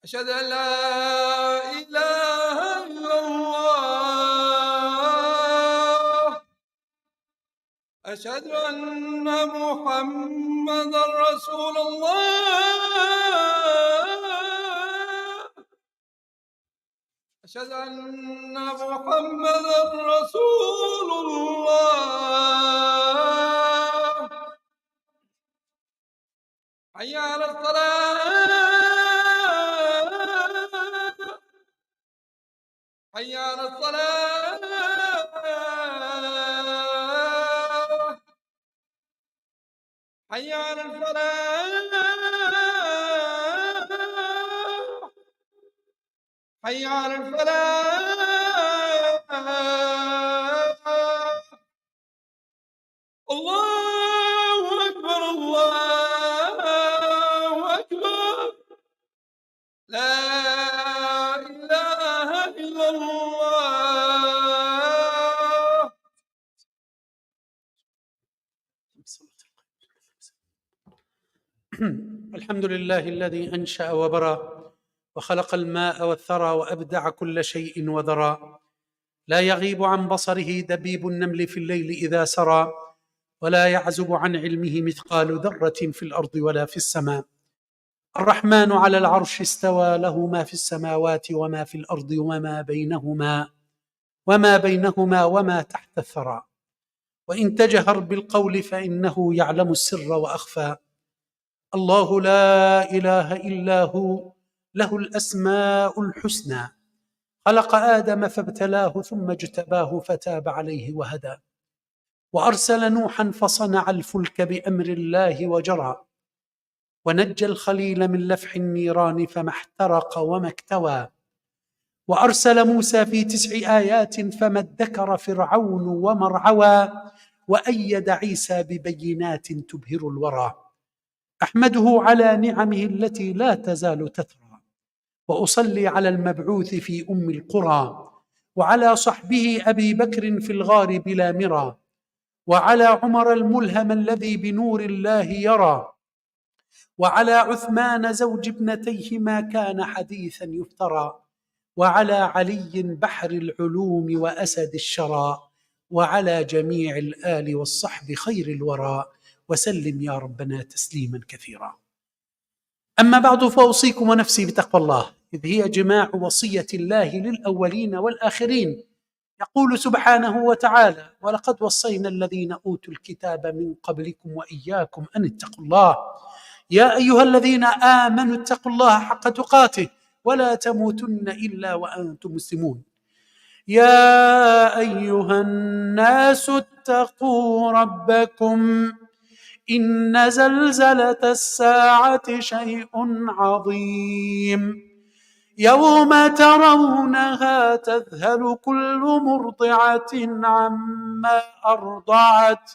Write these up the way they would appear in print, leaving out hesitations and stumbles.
أشهد أن لا إله إلا الله. أشهد أن محمدا رسول الله. أشهد أن محمدا رسول الله. حي على الصلاة. حي على الصلاة. حي على الفلاح. حي على الفلاح. الله أكبر الله أكبر. لا إله إلا الله. الحمد لله الذي أنشأ وبرى وخلق الماء والثرى وأبدع كل شيء وذرى، لا يغيب عن بصره دبيب النمل في الليل إذا سرى، ولا يعزب عن علمه مثقال ذرة في الأرض ولا في السماء. الرحمن على العرش استوى، له ما في السماوات وما في الأرض وما بينهما وما تحت الثرى. وإن تجهر بالقول فإنه يعلم السر وأخفى. الله لا إله إلا هو، له الأسماء الحسنى. خلق آدم فابتلاه ثم اجتباه فتاب عليه وهدى. وأرسل نوحا فصنع الفلك بأمر الله وجرى، ونجى الخليل من لفح النيران فما احترق وما اكتوى. وأرسل موسى في 9 آيات فما ادكر فرعون وما ارعوى، وأيد عيسى ببينات تبهر الورى. أحمده على نعمه التي لا تزال تترى، وأصلي على المبعوث في أم القرى، وعلى صحبه أبي بكر في الغار بلا مرى، وعلى عمر الملهم الذي بنور الله يرى، وعلى عثمان زوج ابنتيه ما كان حديثا يفترى، وعلى علي بحر العلوم وأسد الشرى، وعلى جميع الآل والصحب خير الورى، وسلم يا ربنا تسليما كثيرا. أما بعد، فأوصيكم ونفسي بتقوى الله، إذ هي جماع وصية الله للأولين والآخرين. يقول سبحانه وتعالى: ولقد وصينا الذين أوتوا الكتاب من قبلكم وإياكم أن اتقوا الله، يا أيها الذين آمنوا اتقوا الله حق تقاته ولا تموتن إلا وأنتم مسلمون. يا أيها الناس اتقوا ربكم، إن زلزلة الساعة شيء عظيم، يوم ترونها تذهل كل مرضعة عما أرضعت،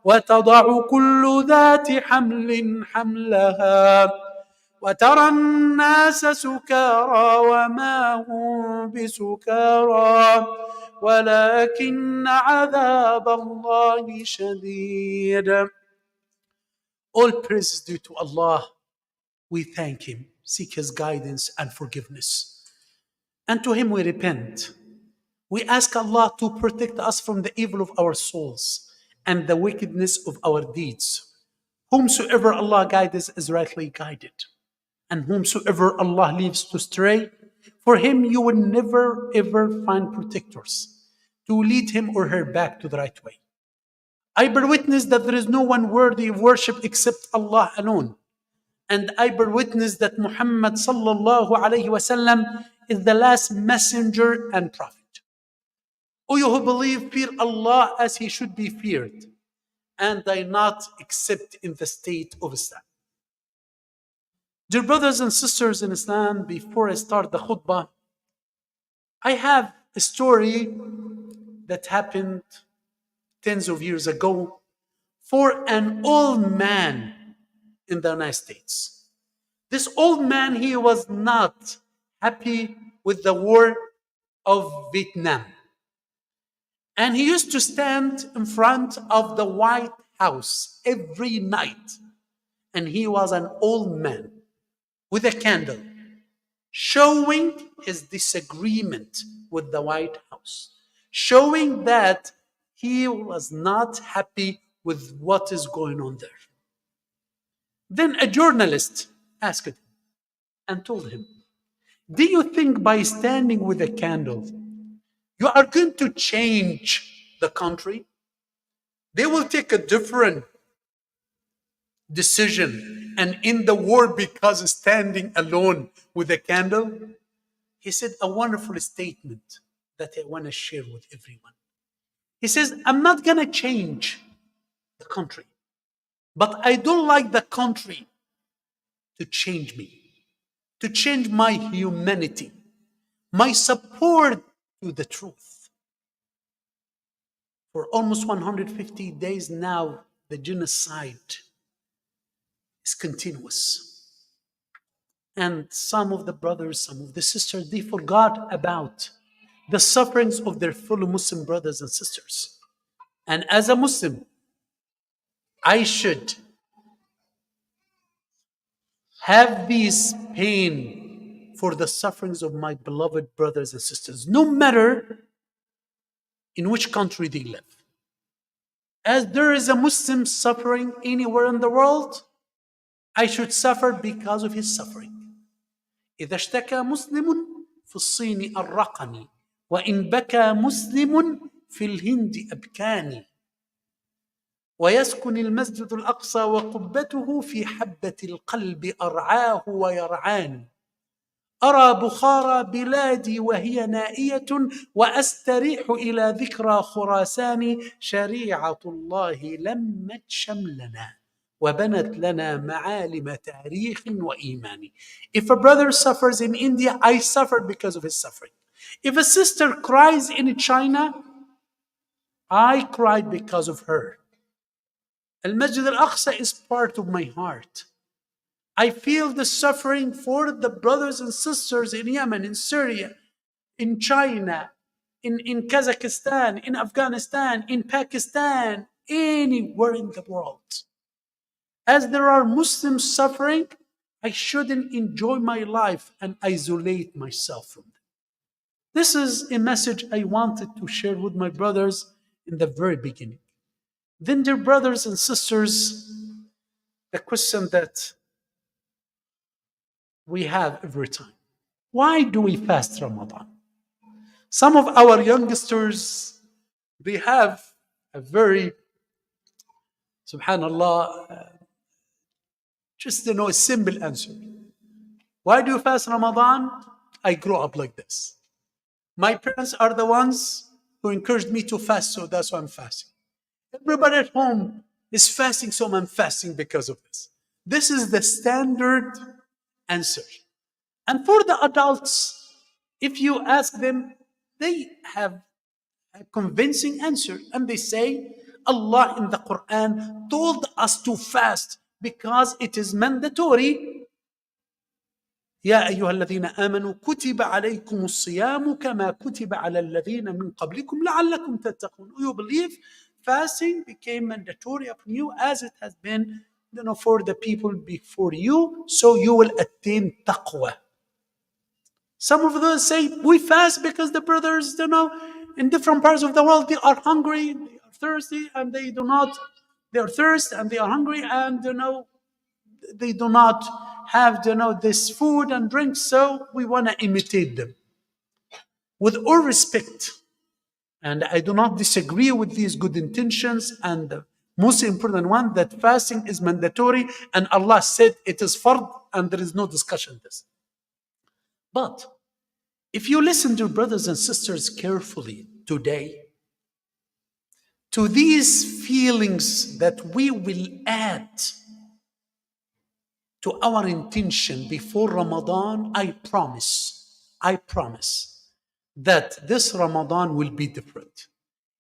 وتضع كل ذات حمل حملها، وترى الناس سكارى وما هم بسكارى ولكن عذاب الله شديد. All praise is due to Allah. We thank Him, seek His guidance and forgiveness, and to Him we repent. We ask Allah to protect us from the evil of our souls and the wickedness of our deeds. Whomsoever Allah guides is rightly guided, and whomsoever Allah leaves to stray, for him you will never ever find protectors to lead him or her back to the right way. I bear witness that there is no one worthy of worship except Allah alone, and I bear witness that Muhammad sallallahu alayhi wasallam is the last messenger and prophet. O you who believe, fear Allah as He should be feared, and die not except in the state of Islam. Dear brothers and sisters in Islam, before I start the khutbah, I have a story that happened tens of years ago for an old man in the United States. This old man, he was not happy with the war of Vietnam. And he used to stand in front of the White House every night. And he was an old man with a candle. showing his disagreement with the White House, showing that he was not happy with what is going on there. Then a journalist asked him and told him, do you think by standing with a candle, you are going to change the country? They will take a different decision and end the war because standing alone with a candle? He said a wonderful statement that I want to share with everyone. He says, I'm not going to change the country, but I don't like the country to change me, to change my humanity, my support to the truth. For almost 150 days now, the genocide is continuous. And some of the brothers, some of the sisters, they forgot about the sufferings of their fellow Muslim brothers and sisters. And as a Muslim, I should have this pain for the sufferings of my beloved brothers and sisters, no matter in which country they live. As there is a Muslim suffering anywhere in the world, I should suffer because of his suffering. إذا اشتكى مسلم في الصين أرقني وإن بكى مسلم في الهند أبكاني ويسكن المسجد الأقصى وقبته في حبة القلب أرعاه ويرعاني أرى بخارى بلادي وهي نائية وأستريح إلى ذكرى خراسان شريعة الله لمت شملنا وبنت لنا معالم تاريخ وإيمان. If a brother suffers in India, I suffer because of his suffering. If a sister cries in China, I cried because of her. Al-Masjid al-Aqsa is part of my heart. I feel the suffering for the brothers and sisters in Yemen, in Syria, in China, in Kazakhstan, in Afghanistan, in Pakistan, anywhere in the world. As there are Muslims suffering, I shouldn't enjoy my life and isolate myself from them. This is a message I wanted to share with my brothers in the very beginning. Then, dear brothers and sisters, the question that we have every time: why do we fast Ramadan? Some of our youngsters, they have a very, subhanallah, just a simple answer. Why do you fast Ramadan? I grew up like this. My parents are the ones who encouraged me to fast, so that's why I'm fasting. Everybody at home is fasting, so I'm fasting because of this. This is the standard answer. And for the adults, if you ask them, they have a convincing answer. And they say, Allah in the Quran told us to fast because it is mandatory. يا أيها الذين آمنوا كتب عليكم الصيام كما كتب على الذين من قبلكم لعلكم تتقون. You believe fasting became mandatory upon you as it has been, for the people before you, so you will attain taqwa. Some of those say we fast because the brothers, in different parts of the world, they are hungry, they are thirsty, and they are thirsty and they are hungry, and they do not have this food and drink, so we want to imitate them. With all respect, and I do not disagree with these good intentions, and the most important one, that fasting is mandatory, and Allah said it is fard, and there is no discussion this. But if you listen to brothers and sisters carefully today, to these feelings that we will add to our intention before Ramadan, I promise that this Ramadan will be different.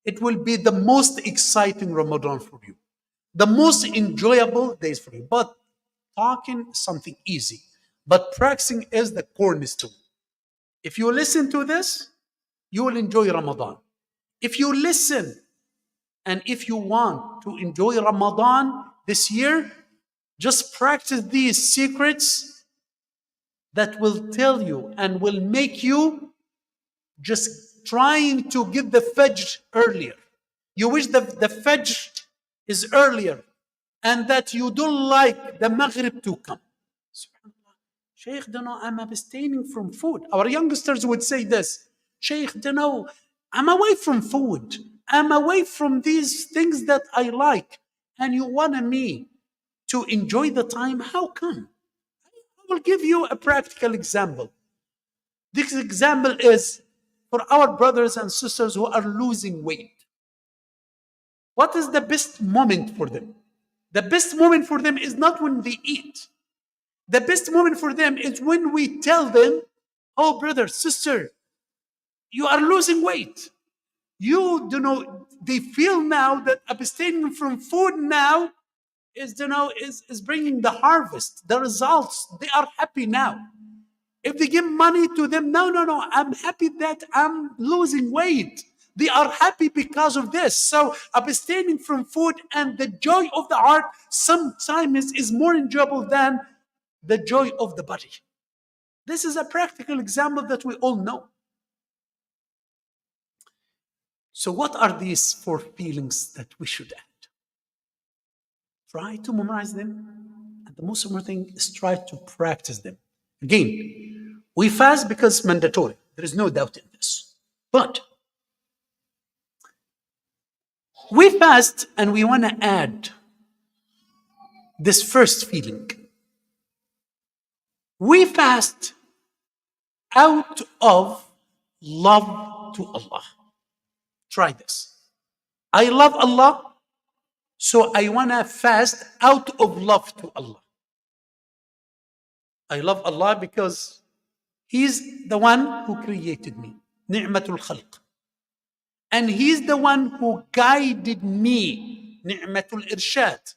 It will be the most exciting Ramadan for you, the most enjoyable days for you. But talking is something easy, but practicing is the cornerstone. If you listen to this, you will enjoy Ramadan. If you listen and if you want to enjoy Ramadan this year, just practice these secrets that will tell you and will make you just trying to get the Fajr earlier. You wish the Fajr is earlier and that you don't like the Maghrib to come. SubhanAllah. Shaykh, I'm abstaining from food. Our youngsters would say this. Shaykh, I'm away from food. I'm away from these things that I like. And you want me to enjoy the time? How come? I will give you a practical example. This example is for our brothers and sisters who are losing weight. What is the best moment for them? The best moment for them is not when they eat. The best moment for them is when we tell them, oh, brother, sister, you are losing weight. They feel now that abstaining from food now is bringing the harvest, the results. They are happy now. If they give money to them, no, I'm happy that I'm losing weight. They are happy because of this. So abstaining from food and the joy of the heart sometimes is more enjoyable than the joy of the body. This is a practical example that we all know. So what are these 4 feelings that we should add? Try to memorize them. And the most important thing is try to practice them. Again, we fast because it's mandatory. There is no doubt in this. But we fast and we want to add this first feeling. We fast out of love to Allah. Try this. I love Allah, so I want to fast out of love to Allah. I love Allah because He's the one who created me. Ni'matul khalq. And He's the one who guided me. Ni'matul irshad.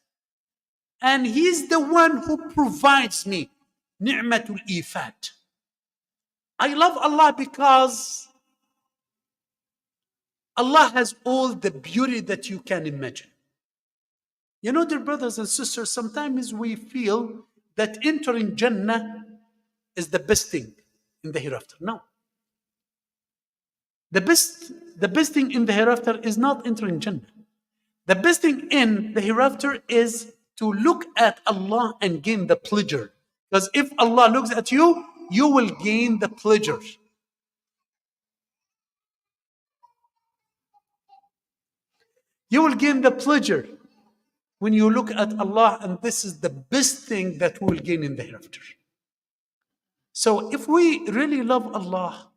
And He's the one who provides me. Ni'matul ifad. I love Allah because Allah has all the beauty that you can imagine. Dear brothers and sisters, sometimes we feel that entering Jannah is the best thing in the hereafter. No. The best thing in the hereafter is not entering Jannah. The best thing in the hereafter is to look at Allah and gain the pleasure. Because if Allah looks at you, you will gain the pleasure. You will gain the pleasure when you look at Allah, and this is the best thing that we will gain in the hereafter. So if we really love Allah,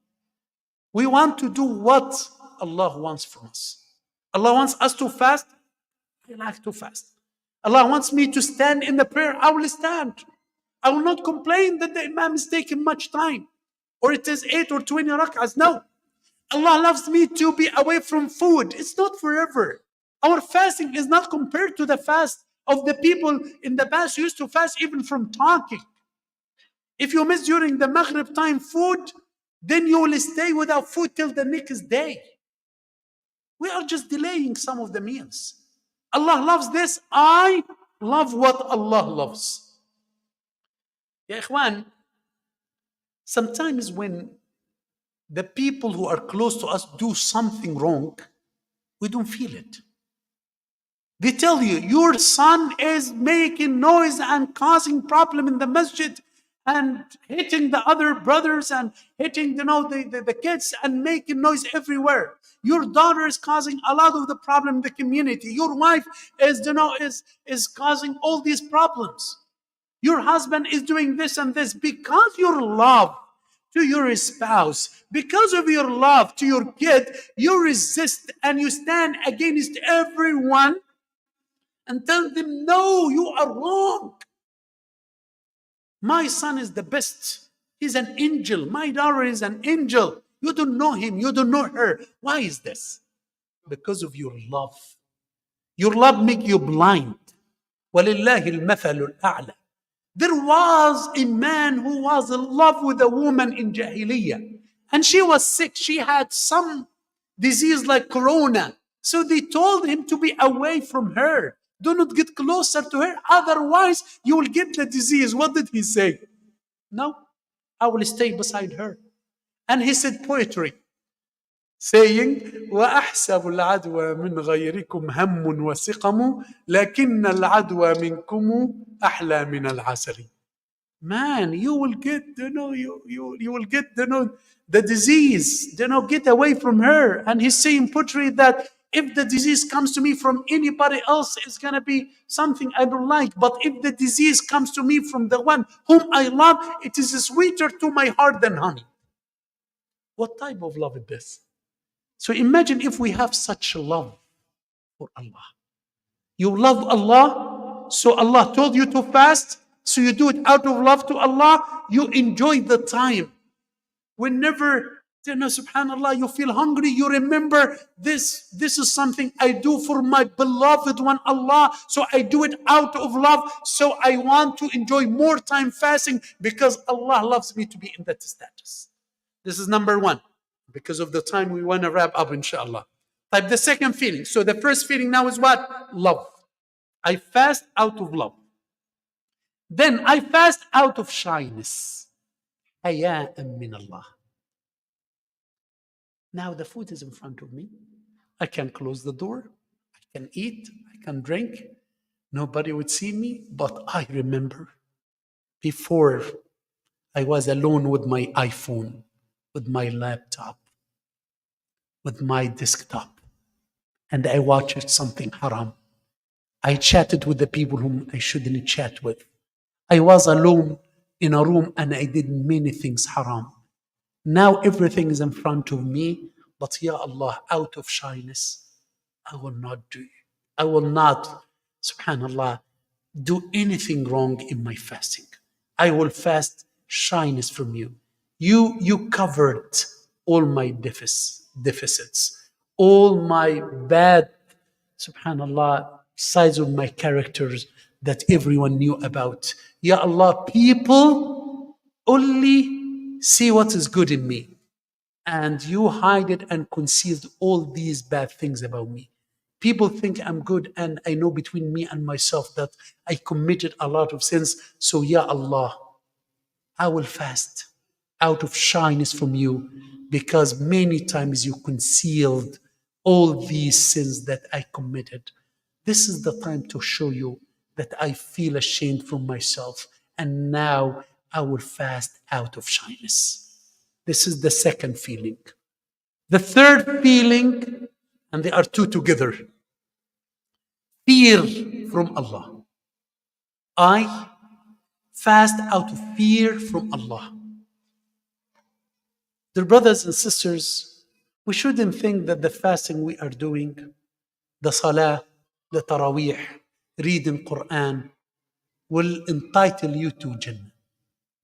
we want to do what Allah wants from us. Allah wants us to fast. I like to fast. Allah wants me to stand in the prayer. I will stand. I will not complain that the Imam is taking much time, or it is 8 or 20 rak'ahs. No. Allah loves me to be away from food. It's not forever. Our fasting is not compared to the fast of the people in the past who used to fast even from talking. If you miss during the Maghrib time food, then you will stay without food till the next day. We are just delaying some of the meals. Allah loves this. I love what Allah loves. Ya Ikhwan, sometimes when the people who are close to us do something wrong, we don't feel it. They tell you, your son is making noise and causing problem in the masjid and hitting the other brothers and hitting the kids and making noise everywhere. Your daughter is causing a lot of the problem in the community. Your wife is causing all these problems. Your husband is doing this and this. Because your love to your spouse, because of your love to your kid, you resist and you stand against everyone and tell them, no, you are wrong. My son is the best. He's an angel. My daughter is an angel. You don't know him. You don't know her. Why is this? Because of your love. Your love makes you blind. وَلِلَّهِ الْمَثَلُ الْأَعْلَى. There was a man who was in love with a woman in Jahiliyyah. And she was sick. She had some disease like corona. So they told him to be away from her. Do not get closer to her. Otherwise, you will get the disease. What did he say? No. I will stay beside her. And he said poetry, saying, وأحسب العدوى من غيركم هم وسقم لكن العدوى منكم أحلى من العسل. Man, you will get, you will get, the disease, get away from her. And he's saying poetry that if the disease comes to me from anybody else, it's going to be something I don't like. But if the disease comes to me from the one whom I love, it is sweeter to my heart than honey. What type of love is this? So imagine if we have such love for Allah. You love Allah, so Allah told you to fast, so you do it out of love to Allah. You enjoy the time. Whenever, subhanAllah, you feel hungry, you remember this is something I do for my beloved one, Allah, so I do it out of love, so I want to enjoy more time fasting because Allah loves me to be in that status. This is number one. Because of the time, we want to wrap up, inshallah. Type the second feeling. So the first feeling now is what? Love. I fast out of love. Then I fast out of shyness. Haya'an min Allah. Now the food is in front of me. I can close the door. I can eat. I can drink. Nobody would see me. But I remember before I was alone with my iPhone, with my laptop, with my desktop, and I watched something haram. I chatted with the people whom I shouldn't chat with. I was alone in a room and I did many things haram. Now everything is in front of me, but Ya Allah, out of shyness, I will not do it. I will not, subhanallah, do anything wrong in my fasting. I will fast shyness from you. You covered all my deficits, all my bad, subhanallah, sides of my characters that everyone knew about. Ya Allah, people only see what is good in me, and you hide it and concealed all these bad things about me. People think I'm good, and I know between me and myself that I committed a lot of sins. So, Ya Allah, I will fast out of shyness from you because many times you concealed all these sins that I committed. This is the time to show you that I feel ashamed from myself, and now I will fast out of shyness. This is the second feeling. The third feeling, and they are two together, fear from Allah. I fast out of fear from Allah. Dear brothers and sisters, we shouldn't think that the fasting we are doing, the salah, the taraweeh, reading Quran, will entitle you to Jannah.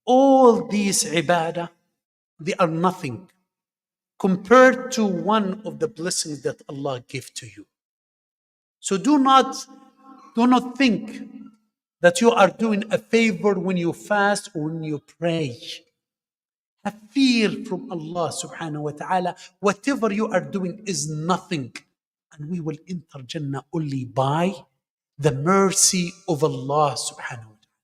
All these ibadah, they are nothing compared to one of the blessings that Allah gave to you. So do not think that you are doing a favor when you fast or when you pray. Have fear from Allah subhanahu wa ta'ala. Whatever you are doing is nothing. And we will enter Jannah only by the mercy of Allah subhanahu wa ta'ala.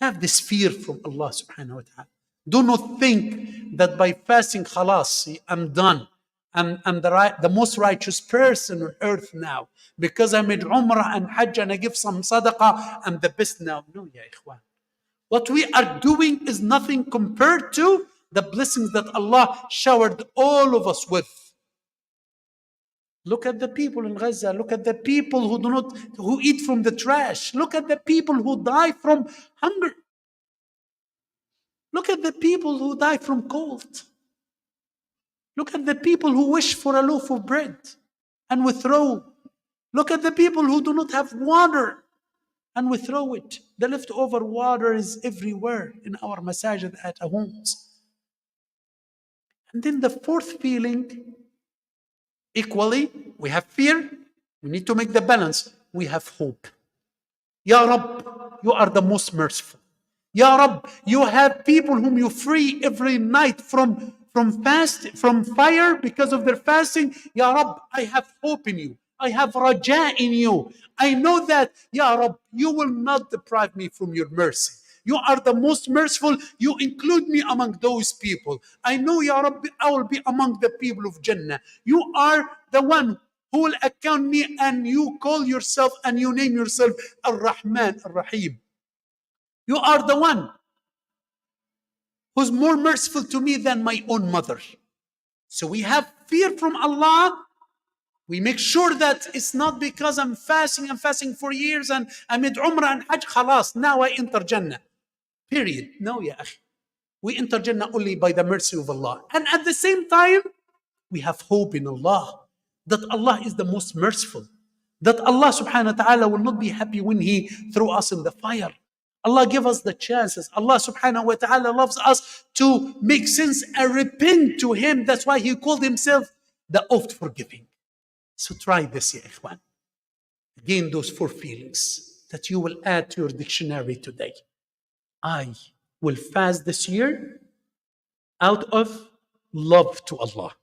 Have this fear from Allah subhanahu wa ta'ala. Do not think that by fasting, khalas, I'm done. I'm the most righteous person on earth now. Because I made Umrah and Hajj and I give some sadaqah, I'm the best now. No, ya ikhwan. What we are doing is nothing compared to the blessings that Allah showered all of us with. Look at the people in Gaza. Look at the people who eat from the trash. Look at the people who die from hunger. Look at the people who die from cold. Look at the people who wish for a loaf of bread and withdraw. Look at the people who do not have water and we throw it. The leftover water is everywhere in our masajid at our homes. And then the fourth feeling, equally, we have fear. We need to make the balance. We have hope. Ya Rab, you are the most merciful. Ya Rab, you have people whom you free every night from fire because of their fasting. Ya Rab, I have hope in you. I have raja in you. I know that, Ya Rab, you will not deprive me from your mercy. You are the most merciful. You include me among those people. I know, Ya Rabbi, I will be among the people of Jannah. You are the one who will account me, and you call yourself and you name yourself Ar-Rahman, Ar-Rahim. You are the one who's more merciful to me than my own mother. So we have fear from Allah. We make sure that it's not because I'm fasting for years and I made Umrah and Hajj, khalas, now I enter Jannah. Period. No, ya akhi. We enter Jannah only by the mercy of Allah. And at the same time, we have hope in Allah, that Allah is the most merciful, that Allah subhanahu wa ta'ala will not be happy when He throw us in the fire. Allah give us the chances. Allah subhanahu wa ta'ala loves us to make sins and repent to Him. That's why He called Himself the oft forgiving. So try this, ya ikhwan. Again, those 4 feelings that you will add to your dictionary today. I will fast this year out of love to Allah,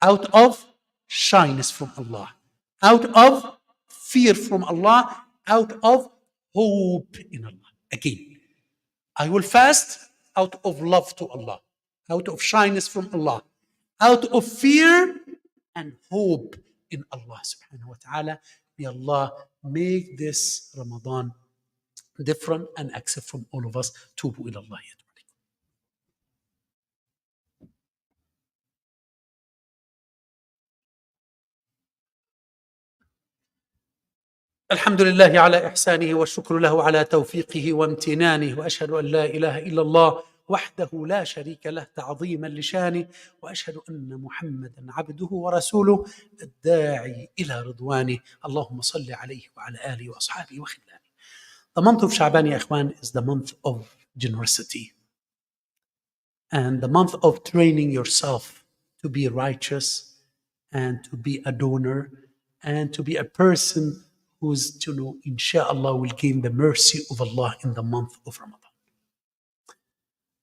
out of shyness from Allah, out of fear from Allah, out of hope in Allah. Again, I will fast out of love to Allah, out of shyness from Allah, out of fear and hope in Allah subhanahu wa ta'ala. May Allah make this Ramadan different and accept from all of us. Tubu ila Allah. الحمد لله على إحسانه والشكر له على توفيقه وامتنانه وأشهد أن لا إله إلا الله وحده لا شريك له تعظيما لشانه وأشهد أن محمدا عبده ورسوله الداعي إلى رضوانه اللهم صل عليه وعلى آله وأصحابه وخلانه. The month of Sha'ban, ya ikhwan, is the month of generosity and the month of training yourself to be righteous and to be a donor and to be a person who's to know, inshallah, will gain the mercy of Allah in the month of Ramadan.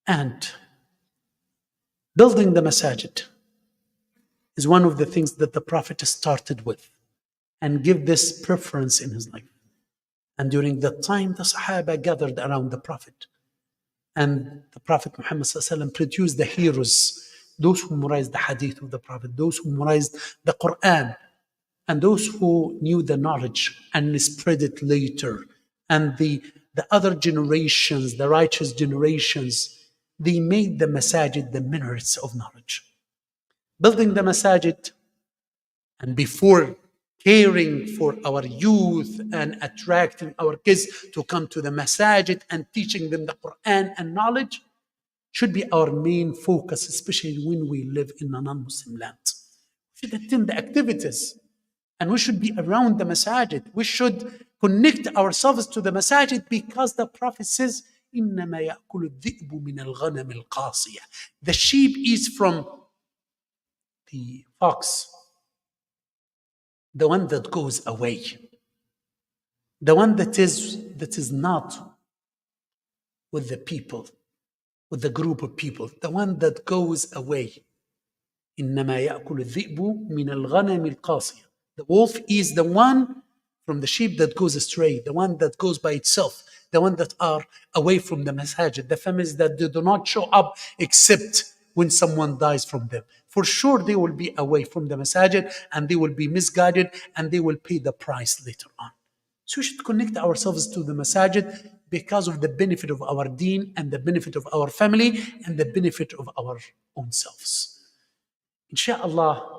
And building the masajid is one of the things that the Prophet started with and give this preference in his life. And during that time, the Sahaba gathered around the Prophet. And the Prophet Muhammad ﷺ produced the heroes, those who memorized the hadith of the Prophet, those who memorized the Quran, and those who knew the knowledge and spread it later. And the other generations, the righteous generations, they made the masajid the minarets of knowledge. Building the masajid, and before caring for our youth and attracting our kids to come to the masajid and teaching them the Quran and knowledge, should be our main focus, especially when we live in a non-Muslim land. We should attend the activities. And we should be around the masajid. We should connect ourselves to the masajid because the Prophet says, إِنَّمَا يَأْكُلُ الذِّئْبُ مِنَ الْغَنَمِ الْقَاصِيَةِ. The sheep eats from the fox, the one that goes away, the one that is not with the people, with the group of people, the one that goes away. إِنَّمَا يَأْكُلُ الذِّئْبُ مِنَ الْغَنَمِ الْقَاصِيَةِ. The wolf is the one from the sheep that goes astray, the one that goes by itself, the one that are away from the masajid, the families that they do not show up except when someone dies from them. For sure, they will be away from the masajid and they will be misguided and they will pay the price later on. So we should connect ourselves to the masajid because of the benefit of our deen and the benefit of our family and the benefit of our own selves. Inshallah,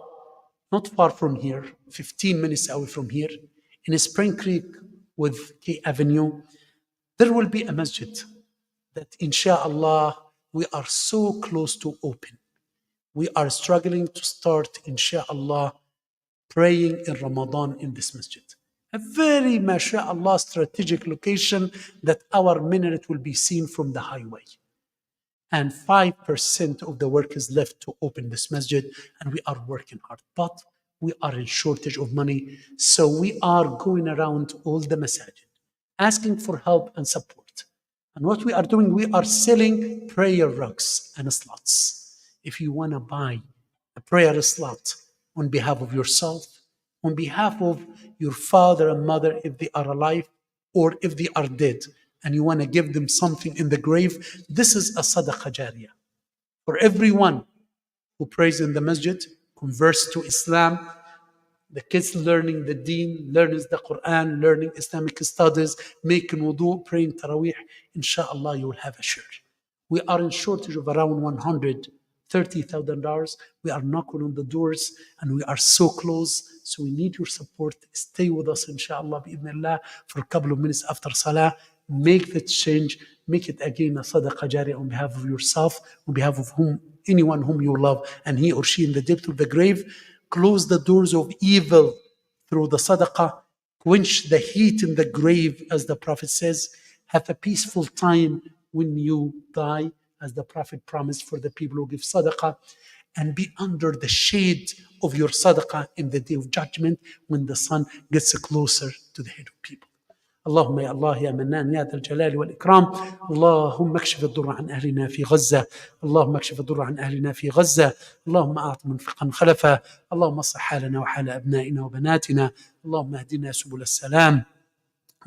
not far from here, 15 minutes away from here, in Spring Creek with K Avenue, there will be a masjid that inshallah we are so close to open. We are struggling to start, inshallah, praying in Ramadan in this masjid. A very, mashallah, strategic location that our minaret will be seen from the highway. And 5% of the work is left to open this masjid, and we are working hard. But we are in shortage of money, so we are going around all the masajid, asking for help and support. And what we are doing, we are selling prayer rugs and slots. If you want to buy a prayer slot on behalf of yourself, on behalf of your father and mother if they are alive, or if they are dead, and you want to give them something in the grave, this is a sadaqah jariyah. For everyone who prays in the masjid, converts to Islam, the kids learning the deen, learning the Quran, learning Islamic studies, making wudu, praying tarawih, inshallah you will have a share. We are in shortage of around $130,000. We are knocking on the doors and we are so close. So we need your support. Stay with us, inshallah, bi'idhnillah, for a couple of minutes after salah. Make the change. Make it again a sadaqah jariyah on behalf of yourself, on behalf of anyone whom you love, and he or she in the depth of the grave. Close the doors of evil through the sadaqah. Quench the heat in the grave, as the Prophet says. Have a peaceful time when you die, as the Prophet promised for the people who give sadaqah. And be under the shade of your sadaqah in the day of judgment, when the sun gets closer to the head of people. اللهم يا الله يا منان يا ذا الجلال والإكرام، اللهم اكشف الضر عن أهلنا في غزة، اللهم اكشف الضر عن أهلنا في غزة، اللهم أعط منفقا خلفا، اللهم اصلح حالنا وحال أبنائنا وبناتنا، اللهم اهدنا سبل السلام،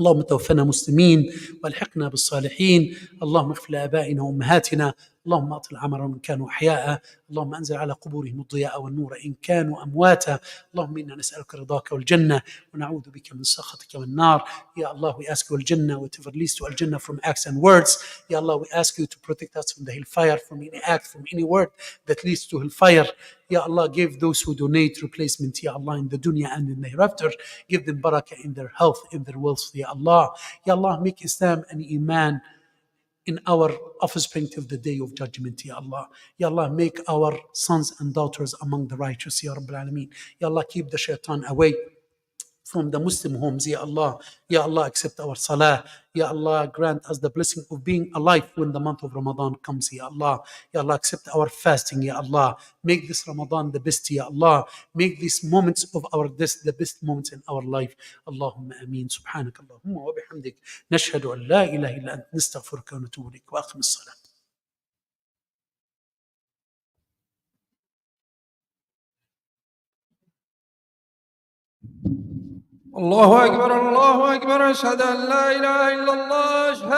اللهم توفنا مسلمين والحقنا بالصالحين، اللهم اغفر لآبائنا وأمهاتنا، اللهم أطل عمرهم إن كانوا أحياء، اللهم أنزل على قبورهم الضياء والنور إن كانوا أمواتا، اللهم إنا نسألك رضاك والجنة ونعوذ بك من سخطك والنار. Ya Allah, we ask you al-Jannah, whatever leads to al-Jannah from acts and words. Ya Allah, we ask you to protect us from the hellfire, from any act, from any word that leads to hellfire. Ya Allah, give those who donate replacement, Ya Allah, in the dunya and in the hereafter. Give them barakah in their health, in their wealth, Ya Allah. Ya Allah, make Islam and Iman in our offspring till the day of judgment, Ya Allah. Ya Allah, make our sons and daughters among the righteous, Ya Rabbil Alameen. Ya Allah, keep the shaitan away from the Muslim homes, Ya Allah. Ya Allah, accept our salah. Ya Allah, grant us the blessing of being alive when the month of Ramadan comes, Ya Allah. Ya Allah, accept our fasting, Ya Allah. Make this Ramadan the best, Ya Allah. Make these moments of our death the best moments in our life. Allahumma ameen. Subhanak Allahumma wa bihamdik. Nashhadu an la ilaha illa ant. Nastaghfiruka wa natubu ilayk. Wa aqim as-salat. الله أكبر الله أكبر، أشهد أن لا إله إلا الله.